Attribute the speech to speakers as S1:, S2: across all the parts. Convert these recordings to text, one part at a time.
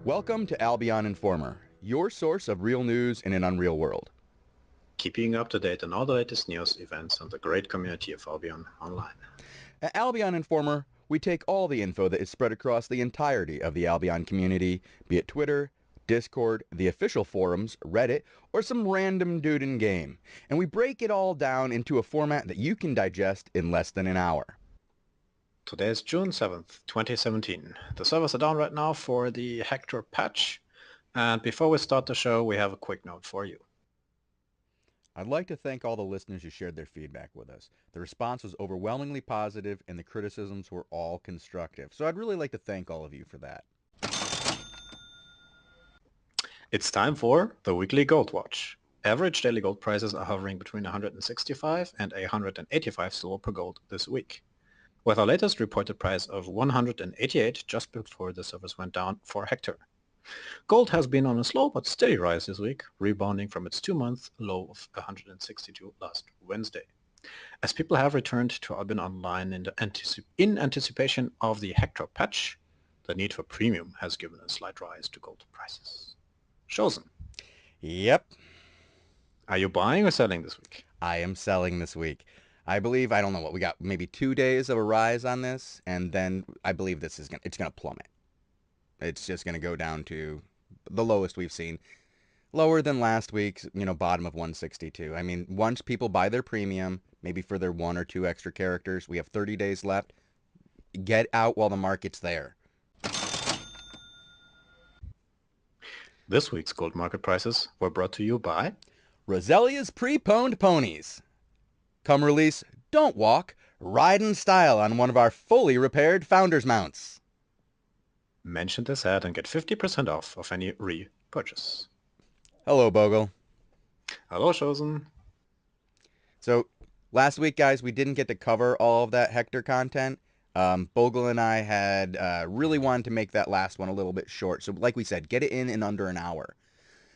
S1: Welcome to Albion Informer, your source of real news in an unreal world.
S2: Keeping you up to date on all the latest news, events, and the great community of Albion Online.
S1: At Albion Informer, we take all the info that is spread across the entirety of the Albion community, be it Twitter, Discord, the official forums, Reddit, or some random dude in game, and we break it all down into a format that you can digest in less than an hour.
S2: Today is June 7th, 2017. The servers are down right now for the Hector patch, and before we start the show, we have a quick note for you.
S1: I'd like to thank all the listeners who shared their feedback with us. The response was overwhelmingly positive, and the criticisms were all constructive. So I'd really like to thank all of you for that.
S2: It's time for the weekly gold watch. Average daily gold prices are hovering between 165 and 185 silver per gold this week, with our latest reported price of 188 just before the servers went down for Hector. Gold has been on a slow but steady rise this week, rebounding from its 2-month low of 162 last Wednesday, as people have returned to Albion Online in anticipation of the Hector patch. The need for premium has given a slight rise to gold prices. Shozen,
S1: Yep,
S2: are you buying or selling this week?
S1: I am selling this week. I believe, I don't know what, we got maybe 2 days of a rise on this, and then I believe it's gonna plummet. It's just gonna go down to the lowest we've seen. Lower than last week's, bottom of 162. I mean, once people buy their premium, maybe for their one or two extra characters, we have 30 days left. Get out while the market's there.
S2: This week's gold market prices were brought to you by
S1: Roselia's pre-pwned ponies. Come release, don't walk, ride in style on one of our fully repaired Founders mounts.
S2: Mention this ad and get 50% off of any repurchase.
S1: Hello, Bogul.
S2: Hello, Shozen.
S1: So, last week, guys, we didn't get to cover all of that Hector content. Bogul and I had really wanted to make that last one a little bit short. So, like we said, get it in under an hour.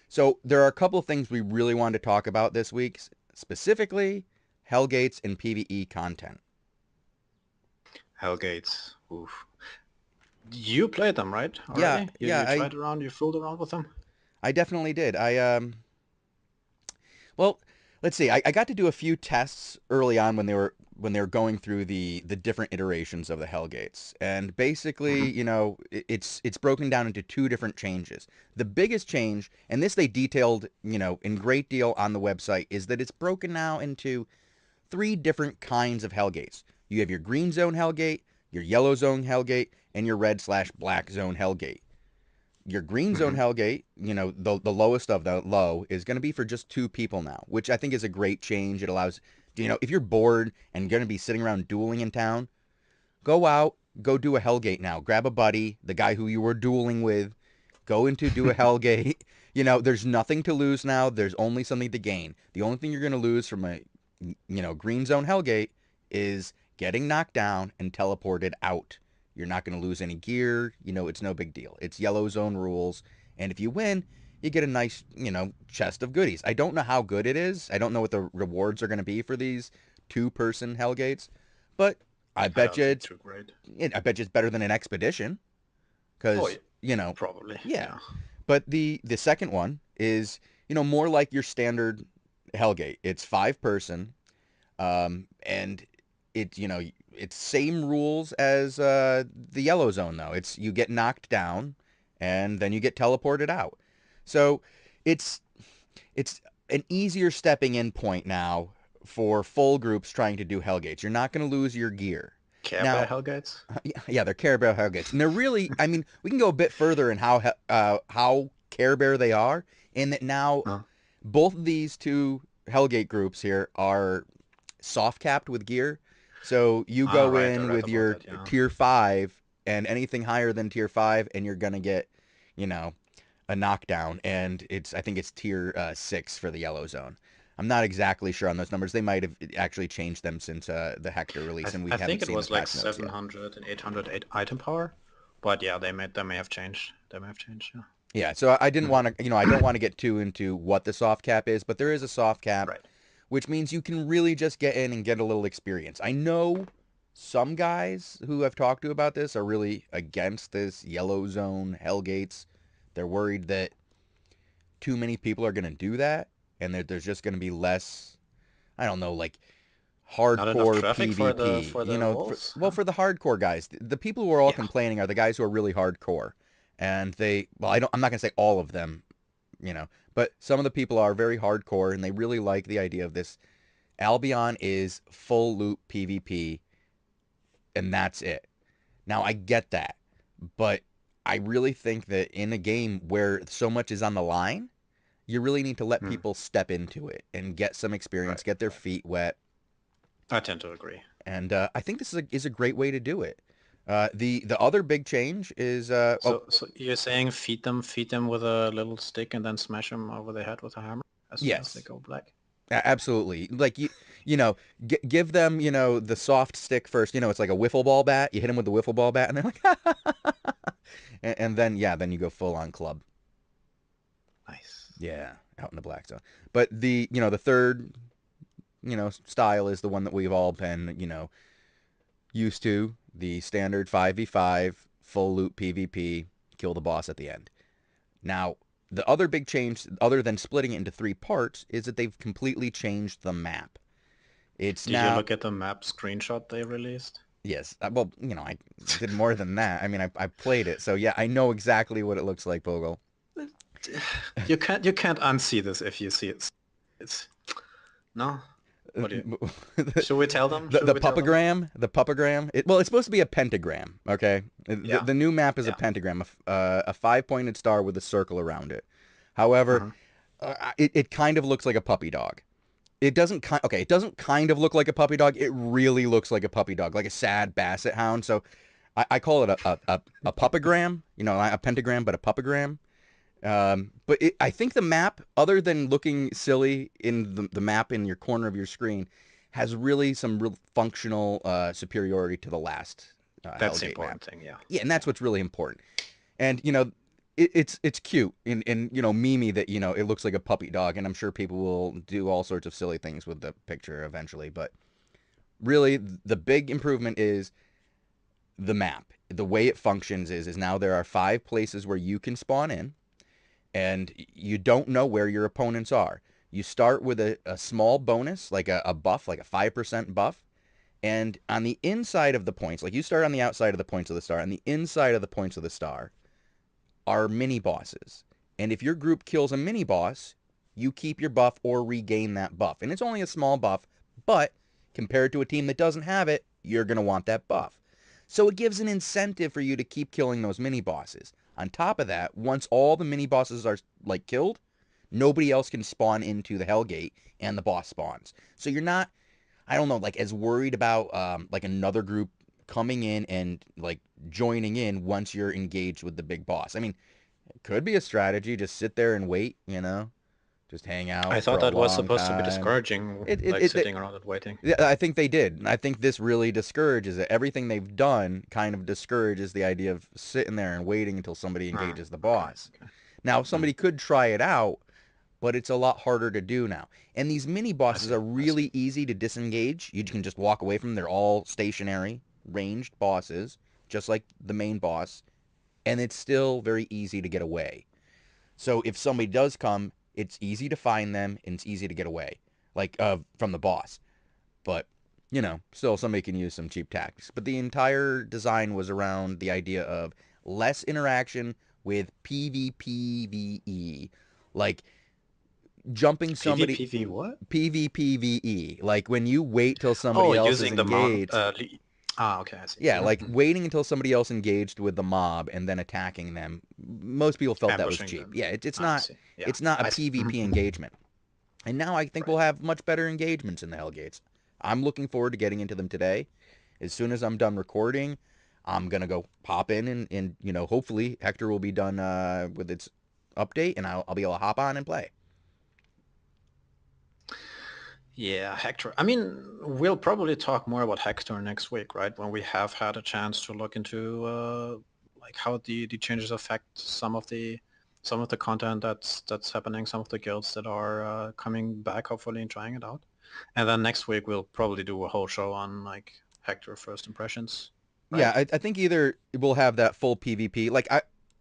S1: So, there are a couple of things we really wanted to talk about this week, specifically Hellgates and PvE content.
S2: Hellgates. Oof. You played them, right? Already?
S1: Yeah,
S2: You tried around, you fooled around with them?
S1: I definitely did. Well, let's see. I got to do a few tests early on when they were going through the different iterations of the Hellgates, and basically, it's broken down into two different changes. The biggest change, and this they detailed, in great deal on the website, is that it's broken now into three different kinds of Hellgates. You have your green zone Hellgate, your yellow zone Hellgate, and your red/black zone Hellgate. Your green zone Hellgate, the lowest of the low, is going to be for just two people now, which I think is a great change. It allows, if you're bored and going to be sitting around dueling in town, go out, go do a Hellgate now. Grab a buddy, the guy who you were dueling with, go into do a Hellgate. There's nothing to lose now. There's only something to gain. The only thing you're going to lose from a, green zone Hellgate is getting knocked down and teleported out. You're not going to lose any gear. It's no big deal. It's yellow zone rules. And if you win, you get a nice, chest of goodies. I don't know how good it is. I don't know what the rewards are going to be for these two-person Hellgates. But I bet you it's
S2: too great.
S1: I bet you it's better than an expedition. Because,
S2: Probably.
S1: yeah. But the second one is, more like your standard Hellgate. It's 5-person. And it's same rules as the yellow zone though. It's you get knocked down and then you get teleported out. So it's an easier stepping in point now for full groups trying to do Hellgates. You're not going to lose your gear.
S2: Care
S1: Now,
S2: Bear Hellgates?
S1: yeah, they're Care Bear Hellgates, and they're really. I mean, we can go a bit further in how Care Bear they are, in that now both of these two Hellgate groups here are soft capped with gear. So you go
S2: Right, I
S1: in
S2: read
S1: with
S2: about
S1: your
S2: that, yeah.
S1: tier 5 and anything higher than tier 5 and you're going to get, a knockdown, and I think it's tier 6 for the yellow zone. I'm not exactly sure on those numbers. They might have actually changed them since the Hector release, and we
S2: I
S1: haven't
S2: think it
S1: seen
S2: was
S1: the
S2: like
S1: patch notes yet.
S2: 700 and 800 item power, but yeah, they may have changed. Yeah.
S1: Yeah, so I didn't want to, I don't want to get too into what the soft cap is, but there is a soft cap,
S2: Right.
S1: which means you can really just get in and get a little experience. I know some guys who I've talked to about this are really against this yellow zone Hellgates They're worried that too many people are going to do that, and that there's just going to be less, I don't know, like
S2: Not enough
S1: hardcore
S2: traffic for the
S1: PvP.
S2: for
S1: You
S2: the
S1: know,
S2: wolves,
S1: well,
S2: huh?
S1: for the hardcore guys, the people who are all
S2: Yeah.
S1: complaining are the guys who are really hardcore, and well, I'm not going to say all of them, you know, but some of the people are very hardcore, and they really like the idea of this. Albion is full loop PvP, and that's it. Now I get that, but I really think that in a game where so much is on the line, you really need to let
S2: Hmm.
S1: people step into it and get some experience,
S2: Right.
S1: get their feet wet.
S2: I tend to agree.
S1: And I think this is a great way to do it. The other big change is
S2: So you're saying feed them with a little stick and then smash them over the head with a hammer as soon as they
S1: yes,
S2: go black?
S1: absolutely. Like you know, give them the soft stick first. It's like a wiffle ball bat. You hit them with the wiffle ball bat, and they're like, and then then you go full on club.
S2: Nice.
S1: Yeah, out in the black zone. But the third style is the one that we've all been used to, the standard 5v5 full loop PvP, kill the boss at the end. Now, the other big change, other than splitting it into three parts, is that they've completely changed the map. It's
S2: Did you
S1: now,
S2: look at the map screenshot they released?
S1: yes, well, I did more than that. I mean, I played it, so yeah, I know exactly what it looks like, Bogul.
S2: You can't unsee this if you see it. It's no. What do you?
S1: the,
S2: Should we tell them?
S1: the
S2: Should
S1: the
S2: we tell them?
S1: pupagram. Well, it's supposed to be a pentagram. Okay,
S2: Yeah.
S1: the new map is a
S2: Yeah.
S1: pentagram, a 5-pointed star with a circle around it. However,
S2: Uh-huh.
S1: it kind of looks like a puppy dog. It doesn't kind of look like a puppy dog. It really looks like a puppy dog, like a sad basset hound. So I call it a pupagram. Not a pentagram, but a pupagram. But I think the map, other than looking silly in the map in your corner of your screen, has really some real functional superiority to the last
S2: That's the
S1: Hellgate map.
S2: important thing. Yeah.
S1: Yeah, and that's
S2: Yeah.
S1: what's really important. And it's cute and memey that it looks like a puppy dog, and I'm sure people will do all sorts of silly things with the picture eventually. But really, the big improvement is the map. The way it functions is now there are 5 places where you can spawn in, and you don't know where your opponents are. You start with a small bonus, like a buff, like a 5% buff. And on the inside of the points, like you start on the outside of the points of the star, on the inside of the points of the star are mini bosses. And if your group kills a mini boss, you keep your buff or regain that buff. And it's only a small buff, but compared to a team that doesn't have it, you're going to want that buff. So it gives an incentive for you to keep killing those mini bosses. On top of that, once all the mini bosses are like killed, nobody else can spawn into the Hellgate and the boss spawns. So you're not, I don't know, like as worried about like another group coming in and like joining in once you're engaged with the big boss. I mean, it could be a strategy. Just sit there and wait, just hang
S2: I
S1: out for
S2: thought
S1: a
S2: that was
S1: long
S2: supposed to be
S1: time.
S2: discouraging,
S1: It, it,
S2: like
S1: it, it
S2: sitting around and waiting.
S1: yeah, I think they did. I think this really discourages it. Everything they've done kind of discourages the idea of sitting there and waiting until somebody
S2: Ah,
S1: engages the
S2: okay.
S1: boss.
S2: Okay.
S1: Now,
S2: Hmm.
S1: somebody could try it out, but it's a lot harder to do now. And these mini
S2: I
S1: bosses
S2: see.
S1: are
S2: I see.
S1: really easy to disengage. You can just walk away from them. They're all stationary, ranged bosses, just like the main boss, and it's still very easy to get away. So if somebody does come, it's easy to find them and it's easy to get away, like from the boss. But still somebody can use some cheap tactics. But the entire design was around the idea of less interaction with PvPvE, like jumping somebody
S2: PvPv what?
S1: PvPvE, like when you wait till somebody
S2: Oh,
S1: else is
S2: using the mount.
S1: engaged.
S2: Okay, I see.
S1: Yeah, like
S2: Mm-hmm.
S1: waiting until somebody else engaged with the mob and then attacking them. Most people felt that was
S2: Ambushing
S1: cheap.
S2: them.
S1: Yeah,
S2: I see. Yeah,
S1: it's not a
S2: I see.
S1: PvP
S2: Mm-hmm.
S1: engagement. And now I think we'll
S2: Right.
S1: have much better engagements in the Hellgates. I'm looking forward to getting into them today. As soon as I'm done recording, I'm gonna go pop in and hopefully Hector will be done with its update, and I'll be able to hop on and play.
S2: Yeah, Hector. I mean, we'll probably talk more about Hector next week, right? When we have had a chance to look into like how the changes affect some of the content that's happening, some of the guilds that are coming back, hopefully, and trying it out. And then next week we'll probably do a whole show on like Hector first impressions,
S1: Yeah,
S2: right?
S1: I think either we'll have that full PvP. Like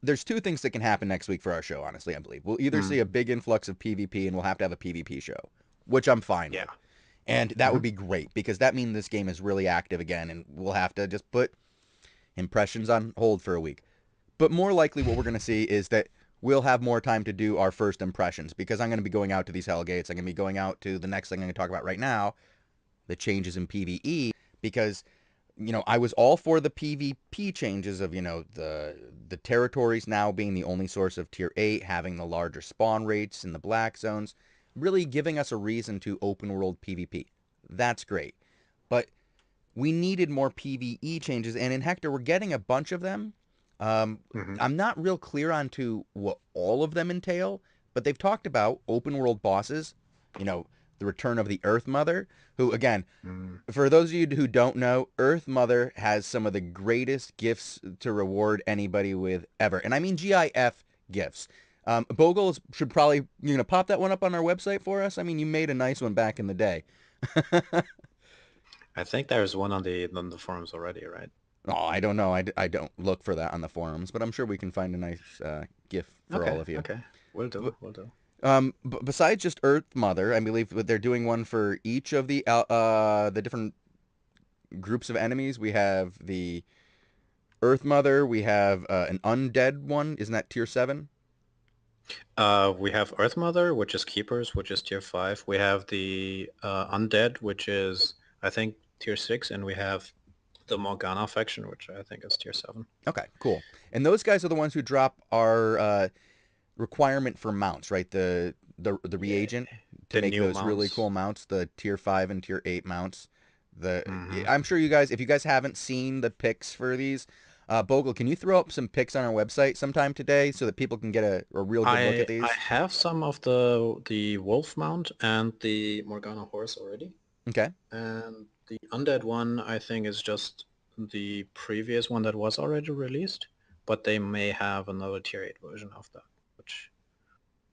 S1: there's two things that can happen next week for our show, honestly, I believe. We'll either see a
S2: Mm,
S1: big influx of PvP and we'll have to have a PvP show, which I'm fine
S2: yeah.
S1: with. And that would
S2: Hmm.
S1: be great because that means this game is really active again and we'll have to just put impressions on hold for a week. But more likely what we're going to see is that we'll have more time to do our first impressions because I'm going to be going out to these Hellgates. I'm going to be going out to the next thing I'm going to talk about right now, the changes in PvE, because I was all for the PvP changes of, the territories now being the only source of tier 8, having the larger spawn rates in the black zones, really giving us a reason to open world PvP. That's great. But we needed more PvE changes, and in Hector, we're getting a bunch of them. Um,
S2: Hmm.
S1: I'm not real clear on to what all of them entail, but they've talked about open world bosses, you know, the return of the Earth Mother, who, again,
S2: Mm.
S1: for those of you who don't know, Earth Mother has some of the greatest gifts to reward anybody with ever. And I mean GIF gifts. Bogul should probably, pop that one up on our website for us. I mean, you made a nice one back in the day.
S2: I think there's one on the forums already, right?
S1: Oh, I don't know. I don't look for that on the forums, but I'm sure we can find a nice GIF for all
S2: Okay,
S1: of you.
S2: okay. Will
S1: But,
S2: do, will do.
S1: besides just Earth Mother, I believe that they're doing one for each of the different groups of enemies. We have the Earth Mother. We have an undead one. Isn't that tier 7?
S2: We have Earth Mother, which is Keepers, which is tier 5. We have the Undead, which is, I think, tier 6. And we have the Morgana faction, which I think is tier 7.
S1: Okay, cool. And those guys are the ones who drop our requirement for mounts, right? The
S2: Yeah,
S1: reagent to
S2: the
S1: make
S2: new
S1: those really
S2: mounts.
S1: cool mounts, the tier 5 and tier 8 mounts. The
S2: Hmm.
S1: I'm sure you guys, if you guys haven't seen the pics for these, Bogle, can you throw up some pics on our website sometime today so that people can get a real good look at
S2: I
S1: these?
S2: have some of the Wolf mount and the Morgana horse already.
S1: Okay.
S2: And the Undead one, I think, is just the previous one that was already released, but they may have another tier 8 version of that, which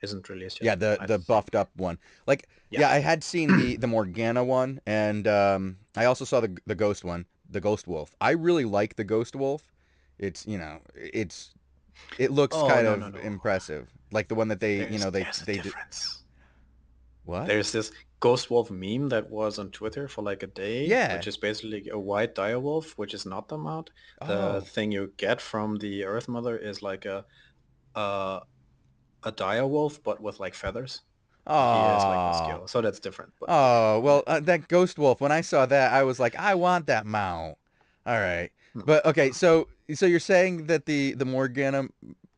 S2: isn't released yet,
S1: Yeah, the
S2: I
S1: the
S2: think.
S1: buffed up one. Like,
S2: Yeah.
S1: yeah, I had seen the Morgana one, and I also saw the Ghost one, the Ghost Wolf. I really like the Ghost Wolf. It's it looks
S2: Oh,
S1: kind
S2: no, no,
S1: of
S2: no.
S1: impressive, like the one that they
S2: There's a
S1: they did.
S2: difference.
S1: What?
S2: There's this Ghost Wolf meme that was on Twitter for like a day,
S1: Yeah.
S2: which is basically a white direwolf, which is not the mount. The
S1: Oh.
S2: thing you get from the Earth Mother is like a, a direwolf, but with like feathers. He is like the
S1: Oh.
S2: skill, so that's different. But yeah,
S1: Oh.
S2: yeah.
S1: Well, that Ghost Wolf. When I saw that, I was like, I want that mount. All right.
S2: No,
S1: But okay,
S2: no.
S1: so you're saying that the Morgana.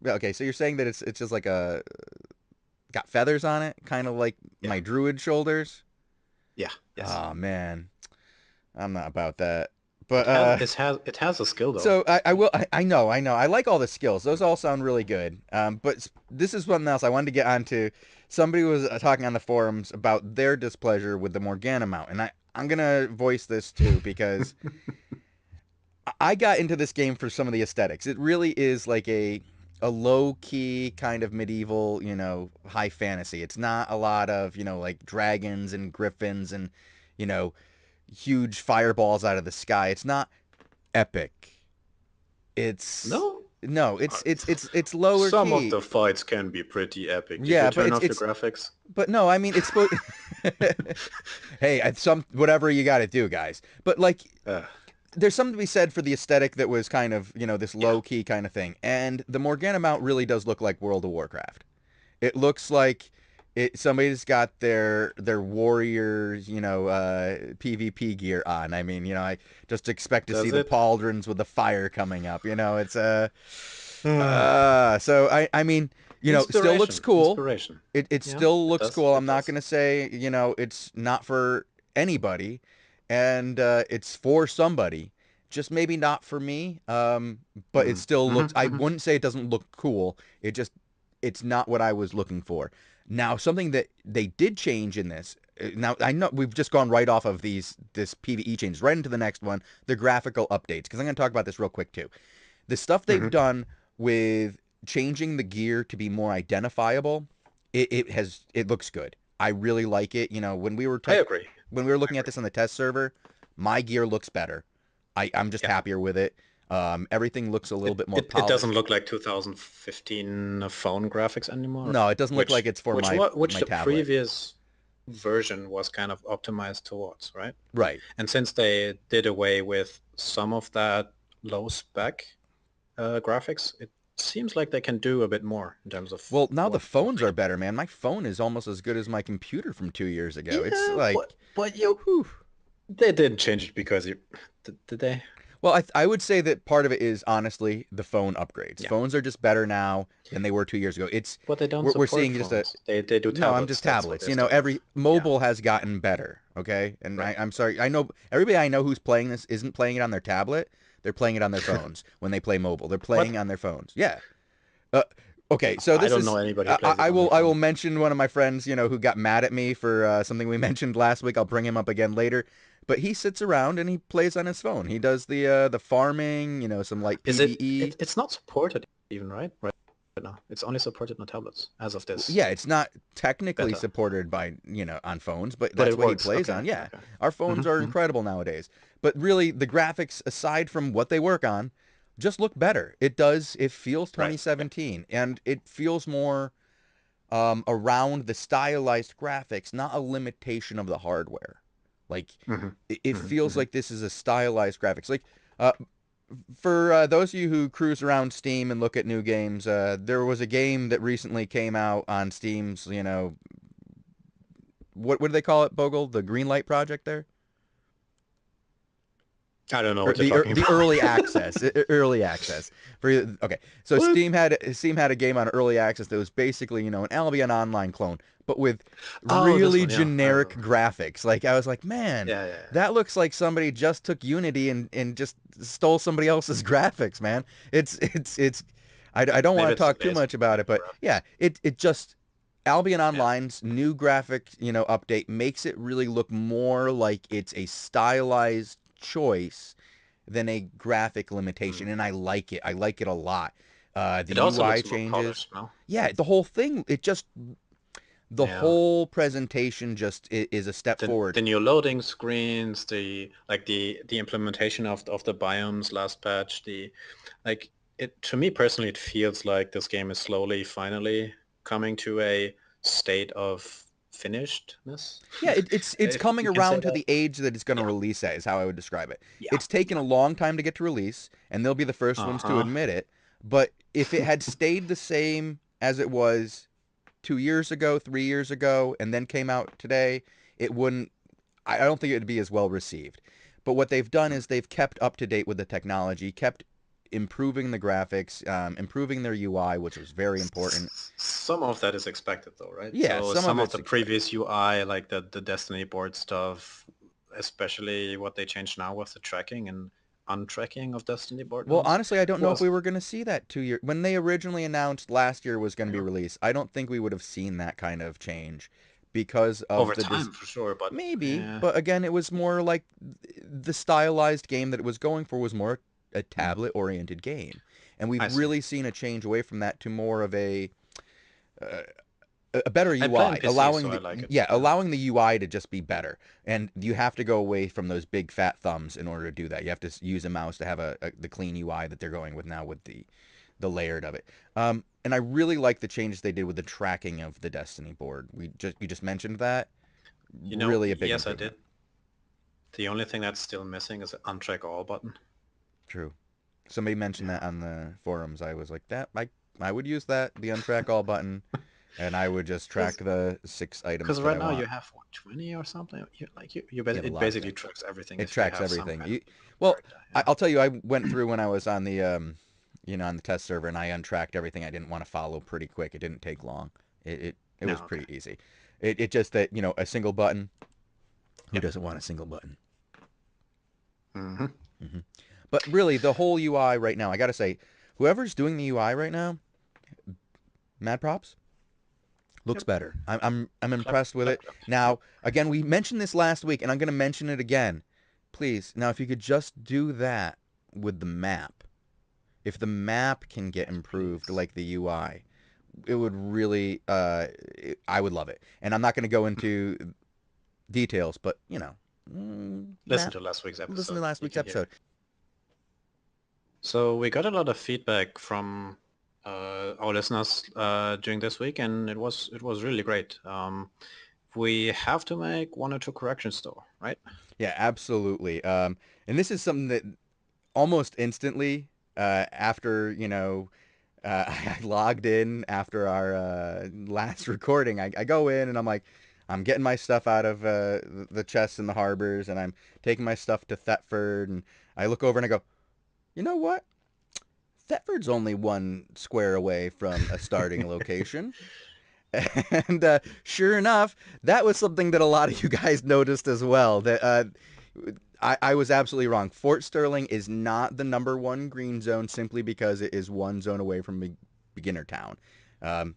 S1: Okay, so you're saying that it's just like a got feathers on it, kind of like
S2: Yeah,
S1: my druid shoulders.
S2: yeah, yes.
S1: Oh man, I'm not about that. But
S2: It has a skill though.
S1: so I will. I know. I like all the skills. Those all sound really good. But this is something else I wanted to get onto. Somebody was talking on the forums about their displeasure with the Morgana mount, and I'm gonna voice this too because I got into this game for some of the aesthetics. It really is like a low key kind of medieval, high fantasy. It's not a lot of, like dragons and griffins and, you know, huge fireballs out of the sky. It's not epic. It's
S2: No,
S1: no,
S2: Uh,
S1: it's lower
S2: some of
S1: key.
S2: the fights can be pretty epic if you
S1: Yeah, but
S2: turn
S1: it's
S2: off the
S1: it's
S2: graphics.
S1: but no, I mean it's supposed Hey, some whatever you got to do, guys. But like
S2: Uh,
S1: there's something to be said for the aesthetic that was kind of, this
S2: yeah.
S1: low key kind of thing. And the Morgana mount really does look like World of Warcraft. It looks like somebody's got their warriors, PvP gear on. I mean, I just expect to see
S2: Does
S1: the
S2: it?
S1: pauldrons with the fire coming up. It's
S2: Uh,
S1: so I mean, still looks
S2: inspiration.
S1: cool.
S2: Inspiration.
S1: It
S2: Yeah,
S1: still
S2: it
S1: looks
S2: does.
S1: cool. I'm
S2: It
S1: not
S2: does.
S1: gonna say, it's not for anybody, and it's for somebody. Just maybe not for me. But it
S2: Mm.
S1: still
S2: Hmm.
S1: looks. I
S2: Hmm.
S1: wouldn't say it doesn't look cool. It's not what I was looking for. Now, something that they did change in this. Now I know we've just gone right off of this PVE changes right into the next one, the graphical updates, because I'm going to talk about this real quick too. The stuff they've
S2: Hmm.
S1: done with changing the gear to be more identifiable, it looks good. I really like it.
S2: I agree.
S1: When we were
S2: I
S1: looking at
S2: agree.
S1: this on the test server, my gear looks better. I'm just
S2: Yeah.
S1: happier with it. Everything looks a little
S2: It,
S1: bit more
S2: it it doesn't
S1: polished.
S2: look like 2015 phone graphics anymore,
S1: No, it doesn't look like
S2: which
S1: it's for
S2: which
S1: my
S2: what which
S1: my
S2: the
S1: tablet.
S2: previous version was kind of optimized towards, right?
S1: Right.
S2: And since they did away with some of that low spec graphics, it seems like they can do a bit more in terms of
S1: Well, now the
S2: what
S1: phones
S2: they
S1: are
S2: can
S1: better, man. My phone is almost as good as my computer from 2 years
S2: do.
S1: ago. It's
S2: Yeah,
S1: like,
S2: but you
S1: whew.
S2: they didn't change it because you did they?
S1: Well, I would say that part of it is honestly the phone upgrades.
S2: Yeah,
S1: Phones are just better now than they were 2 years ago. It's
S2: but they don't
S1: we're
S2: support
S1: seeing just a
S2: phones. They do
S1: no. I'm
S2: tablets.
S1: just
S2: That's what
S1: tablets.
S2: they
S1: You know,
S2: still have.
S1: every
S2: Yeah,
S1: mobile has gotten better. Okay, and
S2: right.
S1: I'm sorry. I know everybody I know who's playing this isn't playing it on their tablet. They're playing it on their phones when they play mobile. They're playing
S2: What?
S1: on their phones. Yeah. Uh, okay, so
S2: I
S1: this
S2: don't know
S1: is
S2: anybody who plays it on their
S1: I will
S2: phone.
S1: mention one of my friends, you know, who got mad at me for something we mentioned last week. I'll bring him up again later. But he sits around and he plays on his phone. He does the farming, you know, some light
S2: Is it,
S1: PVE.
S2: it? It's not supported even, right? Right now, it's only supported on tablets as of this
S1: Yeah, it's not technically
S2: beta,
S1: supported by, you know, on phones, but
S2: but
S1: that's
S2: it
S1: what he
S2: works.
S1: plays
S2: Okay,
S1: on. Yeah.
S2: okay.
S1: Our phones are
S2: Mm-hmm.
S1: incredible nowadays. But really the graphics aside from what they work on just look better. It does. It feels
S2: Right. Yeah.
S1: 2017 and it feels more around the stylized graphics, not a limitation of the hardware. Like
S2: Mm-hmm.
S1: it
S2: Mm-hmm.
S1: feels
S2: Mm-hmm.
S1: like this is a stylized graphics. Like uh, for those of you who cruise around Steam and look at new games, there was a game that recently came out on Steam's. You know, what do they call it, Bogle? The Greenlight Project there.
S2: I don't know
S1: Or
S2: what you're talking
S1: the
S2: about.
S1: early access, early access for okay. So
S2: What?
S1: Steam had a game on early access that was basically, you know, an Albion Online clone, but with
S2: Oh, this
S1: really
S2: one. Yeah, I
S1: generic
S2: remember.
S1: graphics. Like I was like, man,
S2: Yeah, yeah, yeah.
S1: that looks like somebody just took Unity and just stole somebody else's graphics, man. It's I don't want
S2: Maybe
S1: to
S2: it's the
S1: talk too
S2: base
S1: much about it, but yeah,
S2: graphics.
S1: it just Albion
S2: Yeah.
S1: Online's new graphic, you know, update makes it really look more like it's a stylized choice than a graphic limitation,
S2: Mm.
S1: and I like it. I like it a lot. The
S2: It also
S1: UI
S2: looks more
S1: changes.
S2: polished, no?
S1: Yeah, the whole thing. The
S2: Yeah.
S1: whole presentation just is a step forward.
S2: The new loading screens, the implementation of the biomes last patch, the like it to me personally it feels like this game is slowly finally coming to a state of finishedness.
S1: Yeah, it's
S2: If
S1: coming
S2: you can say
S1: around to
S2: that.
S1: the age that it's going to
S2: Yeah.
S1: release at, is how I would describe it.
S2: Yeah.
S1: It's taken a
S2: Yeah.
S1: long time to get to release, and they'll be the first ones to
S2: Uh-huh.
S1: admit it. But if it had stayed the same as it was 2 years ago, 3 years ago, and then came out today, it wouldn't. I don't think it would be as well received. But what they've done is they've kept up to date with the technology, kept improving the graphics, improving their UI, which was very important.
S2: Some of that is expected though, right?
S1: Yeah,
S2: So
S1: some of
S2: some of
S1: it's
S2: the
S1: expected.
S2: previous UI, like the Destiny board stuff, especially what they changed now with the tracking and untracking of Destiny board
S1: Well,
S2: nodes,
S1: honestly, I don't know if
S2: was
S1: we were going to see that 2 year when they originally announced last year was going to be
S2: yeah,
S1: released. I don't think we would have seen that kind of change because of
S2: over
S1: the
S2: time for sure, but
S1: maybe,
S2: yeah,
S1: but again, it was more like the stylized game that it was going for was more a
S2: mm,
S1: tablet-oriented game, and we've
S2: I see.
S1: really seen a change away from that to more of uh, a better
S2: I play on
S1: UI,
S2: PC, so I like it. Yeah.
S1: allowing the UI to just be better. And you have to go away from those big fat thumbs in order to do that. You have to use a mouse to have the clean UI that they're going with now with the layered of it. And I really like the changes they did with the tracking of the Destiny board. You just mentioned that.
S2: You know,
S1: Really a big
S2: yes, I
S1: improvement.
S2: did. The only thing that's still missing is an untrack all button.
S1: True. Somebody mentioned that
S2: Yeah.
S1: on the forums. I was like, that I would use that, the untrack all button, and I would just track
S2: Because
S1: the 6 items that
S2: right
S1: I
S2: now you
S1: want.
S2: have what, 20 or something.
S1: You have a
S2: It
S1: lot of
S2: basically
S1: things.
S2: tracks everything
S1: It
S2: if you
S1: tracks
S2: have some
S1: everything.
S2: kind of
S1: Well,
S2: character. Yeah.
S1: I'll tell you, I went through when I was on the you know, on the test server, and I untracked everything I didn't want to follow pretty quick. It didn't take long. It
S2: No.
S1: was
S2: Okay.
S1: pretty easy. It just that, you know, a single button. Who
S2: Yep.
S1: doesn't want a single button?
S2: Hmm.
S1: Hmm. But really, the whole UI right now, I gotta say, whoever's doing the UI right now, mad props. Looks
S2: Yep.
S1: better. I'm
S2: Clap,
S1: impressed with
S2: clap,
S1: it.
S2: clap. Yep.
S1: Now, again, we mentioned this last week, and I'm gonna mention it again. Please, now if you could just do that with the map, if the map can get
S2: Yes,
S1: improved
S2: please.
S1: like the UI, it would really I would love it. And I'm not going to go into details, but you know,
S2: Listen
S1: map
S2: to last week's
S1: listen to
S2: episode.
S1: last
S2: You
S1: week's
S2: can hear
S1: episode.
S2: it. So we got a lot of feedback from our listeners during this week, and it was really great. We have to make one or two corrections though, right?
S1: Yeah, absolutely. And this is something that almost instantly after I logged in after our last recording. I go in and I'm like, I'm getting my stuff out of the chests and the harbors, and I'm taking my stuff to Thetford, and I look over and I go, you know what? Thetford's only 1 square away from a starting location. And sure enough, that was something that a lot of you guys noticed as well. That I was absolutely wrong. Fort Sterling is not the #1 green zone simply because it is 1 zone away from beginner town. Um,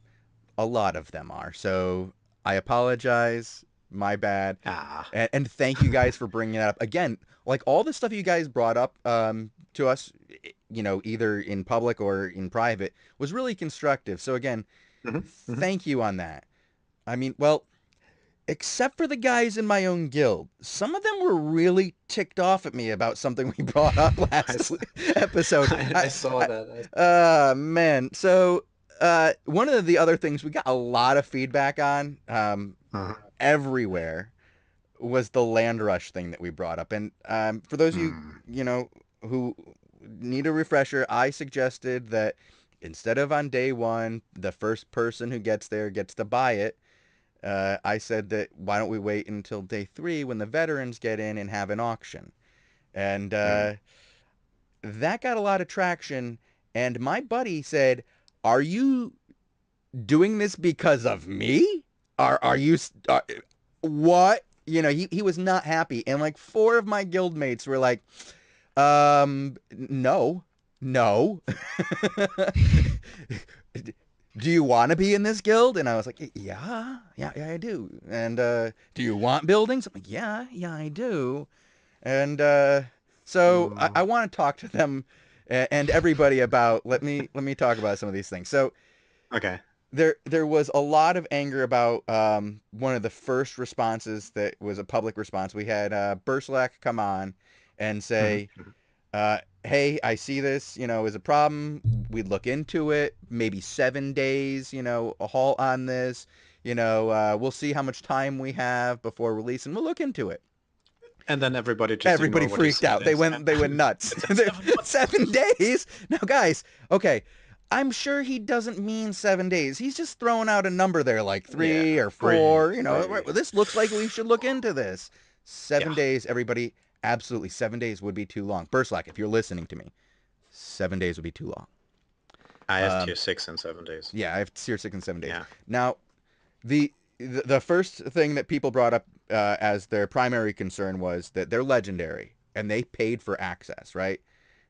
S1: a lot of them are. So I apologize. My bad.
S2: Ah.
S1: And thank you guys for bringing that up. Again, like all the stuff you guys brought up to us, either in public or in private, was really constructive. So again,
S2: Hmm. Hmm.
S1: thank you on that. I mean, well, except for the guys in my own guild, some of them were really ticked off at me about something we brought up
S2: I,
S1: last
S2: s-
S1: episode.
S2: I saw that.
S1: Man. So, one of the other things we got a lot of feedback on,
S2: Uh-huh.
S1: everywhere, was the land rush thing that we brought up. And for those of you,
S2: Hmm.
S1: who need a refresher, I suggested that instead of on day one, the first person who gets there gets to buy it. I said that why don't we wait until day 3 when the veterans get in and have an auction? And
S2: Hmm.
S1: that got a lot of traction. And my buddy said, "Are you doing this because of me? Are you what?" He was not happy. And like 4 of my guildmates were like, no, no. Do you want to be in this guild? And I was like, yeah, yeah, yeah, I do. And do you want buildings? I'm like, yeah, yeah, I do. And so I
S2: Hmm.
S1: want to talk to them and everybody about. Let me talk about some of these things. So
S2: Okay.
S1: there was a lot of anger about one of the first responses that was a public response. We had Burslack come on and
S2: Hmm.
S1: say, hey, I see this, is a problem. We'd look into it. Maybe 7 days, a halt on this. We'll see how much time we have before release, and we'll look into it.
S2: And then everybody just
S1: Everybody
S2: ignore what you
S1: freaked
S2: said
S1: out. They
S2: and
S1: went they went nuts.
S2: it's in 7 months.
S1: 7 days? Now, guys, okay. I'm sure he doesn't mean 7 days. He's just throwing out a number there, like
S2: Yeah,
S1: 3 or 4.
S2: three, three.
S1: Well, this looks like we should look into this.
S2: Yeah,
S1: 7 days, everybody. Absolutely, 7 days would be too long. Burslack, if you're listening to me, 7 days would be too long.
S2: I have
S1: Um,
S2: tier 6 in 7 days.
S1: yeah, I have Tier 6 in 7 days.
S2: Yeah.
S1: Now, the first thing that people brought up as their primary concern was that they're legendary and they paid for access, right?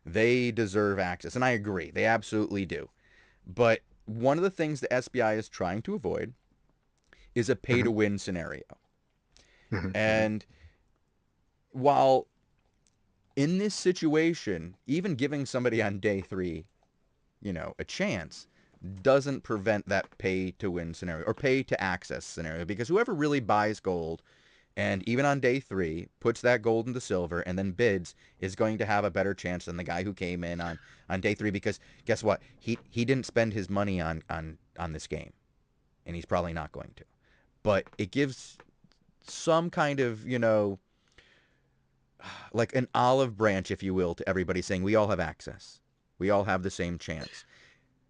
S1: They deserve access, and I agree, they absolutely do. But one of the things the SBI is trying to avoid is a pay
S2: Hmm.
S1: to win scenario.
S2: Hmm. Hmm.
S1: And while in this situation, even giving somebody on day 3, a chance doesn't prevent that pay to win scenario or pay to access scenario, because whoever really buys gold and even on day 3 puts that gold into silver and then bids is going to have a better chance than the guy who came in on day 3, because guess what, he didn't spend his money on this game, and he's probably not going to. But it gives some kind of, like an olive branch, if you will, to everybody, saying we all have access, we all have the same chance.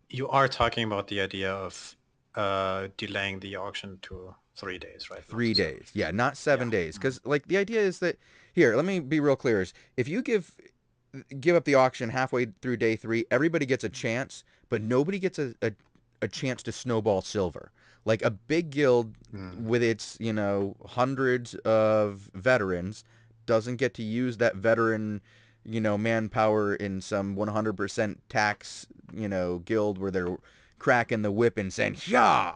S2: You are talking about the idea of delaying the auction to 3 days, right? Not
S1: Three
S2: to 7.
S1: days. Yeah, not
S2: Yeah.
S1: 7 days.
S2: Mm.
S1: Because like the idea is that, here, let me be real clear: is if you give up the auction halfway through day 3, everybody gets a chance, but nobody gets a chance to snowball silver. Like a big guild
S2: Mm.
S1: with its hundreds of veterans doesn't get to use that veteran manpower in some 100% tax guild where they're cracking the whip and saying, "Shaw,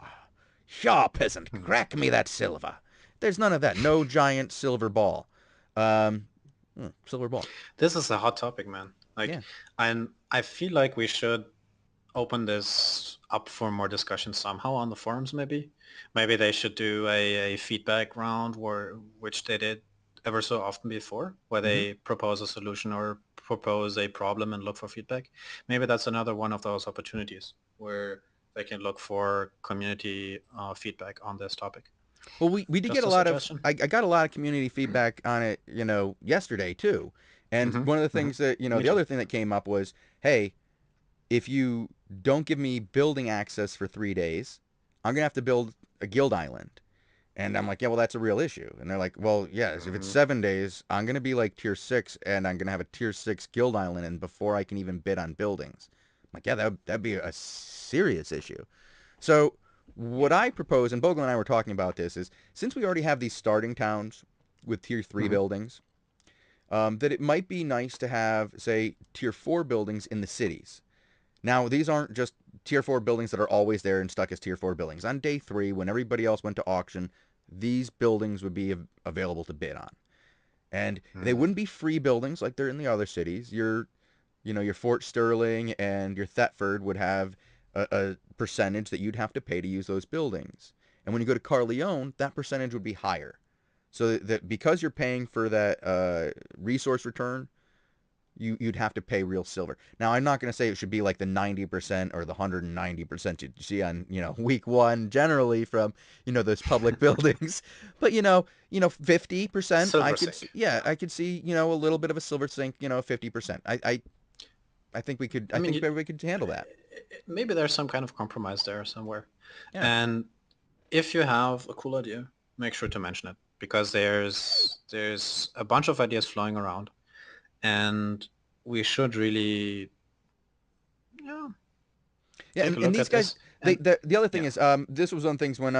S1: Shaw, peasant,
S2: Mm.
S1: crack me that silver." There's none of that. No giant silver ball. Um, Silver ball.
S2: This is a hot topic, man. Like,
S1: Yeah.
S2: I feel like we should open this up for more discussion somehow on the forums, maybe. Maybe they should do a feedback round which they did ever so often before, where
S1: Mm-hmm.
S2: they propose a solution or propose a problem and look for feedback. Maybe that's another one of those opportunities where they can look for community feedback on this topic.
S1: Well, we did get
S2: Just
S1: a
S2: a
S1: lot of
S2: suggestion.
S1: I got a lot of community feedback on it, yesterday too. And
S2: Mm-hmm.
S1: one of the
S2: Mm-hmm.
S1: things that,
S2: Me
S1: the
S2: too.
S1: other thing that came up was, hey, if you don't give me building access for 3 days, I'm gonna have to build a guild island. And I'm like, yeah, well, that's a real issue. And they're like, well, yes, if it's
S2: Mm-hmm.
S1: 7 days, I'm gonna be like tier 6, and I'm gonna have a tier 6 guild island, and before I can even bid on buildings, I'm like, yeah, that'd be a serious issue. So what
S2: Yeah.
S1: I propose, and Bogle and I were talking about this, is since we already have these starting towns with tier 3
S2: Mm-hmm.
S1: buildings, that it might be nice to have, say, tier 4 buildings in the cities. Now, these aren't just tier 4 buildings that are always there and stuck as tier 4 buildings. On day 3, when everybody else went to auction, these buildings would be available to bid on. And they
S2: Mm-hmm.
S1: wouldn't be free buildings like they're in the other cities. Your Fort Sterling and your Thetford would have a percentage that you'd have to pay to use those buildings. And when you go to Carleone, that percentage would be higher. So that because you're paying for that resource return, you'd have to pay real silver. Now, I'm not going to say it should be like the 90% or the 190% you see on, week one generally from, those public buildings. But, 50%, I
S2: Silver
S1: could see,
S2: Sink.
S1: yeah,
S2: Yeah.
S1: I could see, a little bit of a silver sink, 50%. I
S2: I mean,
S1: think everybody could handle that.
S2: maybe there's some kind of compromise there somewhere.
S1: Yeah.
S2: And if you have a cool idea, make sure to mention it because there's a bunch of ideas flowing around, and we should really, yeah,
S1: Yeah,
S2: take a
S1: and
S2: look
S1: these
S2: at
S1: guys,
S2: this. And
S1: the other thing
S2: yeah,
S1: is, this was one of the things when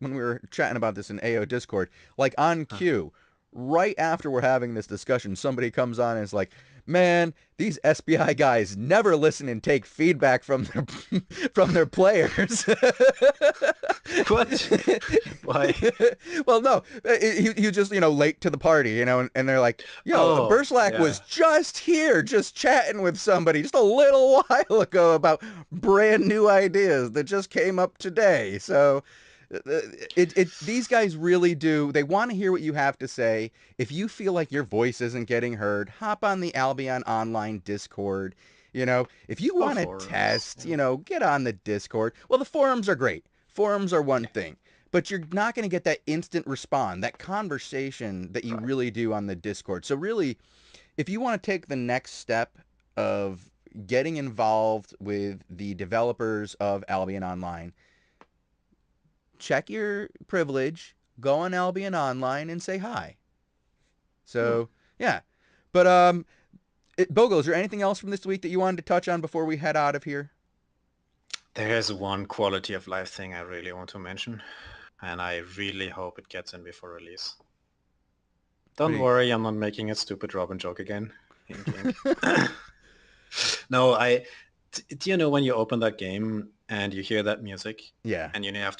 S1: we were chatting about this in AO Discord, like on
S2: huh.
S1: cue, right after we're having this discussion, somebody comes on and is like, "Man, these SBI guys never listen and take feedback from their from their players."
S2: What? Why?
S1: Well, no, he was just late to the party, and they're like, "Yo,
S2: Oh,
S1: Burslack was
S2: yeah.
S1: just here, just chatting with somebody just a little while ago about brand new ideas that just came up today." So these guys really do. They want to hear what you have to say. If you feel like your voice isn't getting heard, hop on the Albion Online Discord. If you
S2: Or
S1: want to
S2: forums.
S1: test,
S2: Yeah.
S1: get on the Discord. Well, the forums are great. Forums are one
S2: Yeah.
S1: thing, but you're not going to get that instant respond, that conversation that you
S2: Right.
S1: really do on the Discord. So really, if you want to take the next step of getting involved with the developers of Albion Online, check your privilege, go on Albion Online and say hi.
S2: Hmm.
S1: So, yeah. But Bogle, is there anything else from this week that you wanted to touch on before we head out of here?
S2: There's one quality of life thing I really want to mention, and I really hope it gets in before release.
S1: What
S2: Don't
S1: do you
S2: worry, I'm not making a stupid Robin joke again. Hink, hink. No, do you know when you open that game and you hear that music
S1: Yeah.
S2: and you have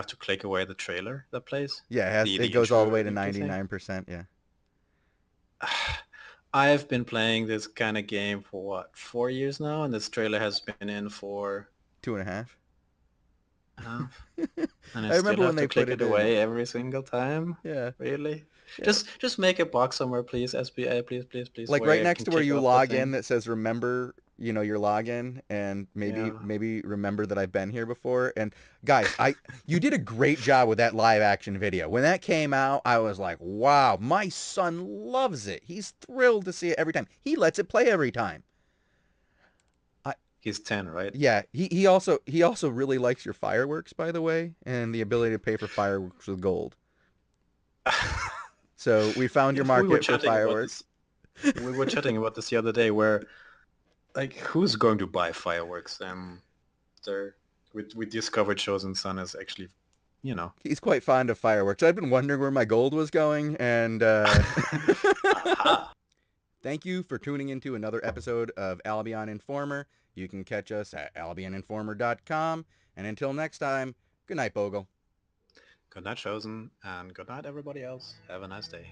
S2: to click away the trailer that plays?
S1: Yeah, it
S2: The
S1: goes all the way to
S2: intro thing?
S1: 99%, yeah.
S2: I've been playing this kind of game for what, 4 years now, and this trailer has been in for
S1: Two and a half.
S2: half, and I
S1: I
S2: still
S1: remember when
S2: have to
S1: they put
S2: click
S1: it
S2: it
S1: in.
S2: away every single time.
S1: Yeah.
S2: Really?
S1: Yeah.
S2: Just make a box somewhere, please, SBA, please, please, please,
S1: Like right
S2: where I
S1: next
S2: can
S1: to where
S2: kick
S1: you
S2: off the
S1: log in
S2: thing.
S1: that says remember, your login, and maybe
S2: Yeah.
S1: maybe remember that I've been here before. And guys, I you did a great job with that live action video. When that came out, I was like, "Wow, my son loves it. He's thrilled to see it every time. He lets it play every time." I
S2: He's 10, right?
S1: Yeah, he also really likes your fireworks, by the way, and the ability to pay for fireworks with gold. So, we found your
S2: If we were
S1: market for
S2: chatting about this,
S1: fireworks.
S2: we were chatting about this the other day where, like, who's going to buy fireworks? There, we discovered Shozen Sun is actually, you know.
S1: He's quite fond of fireworks. I've been wondering where my gold was going, and
S2: Aha.
S1: thank you for tuning into another episode of Albion Informer. You can catch us at albioninformer.com. And until next time, good night, Bogle.
S2: Good night, Shozen, and good night, everybody else. Have a nice day.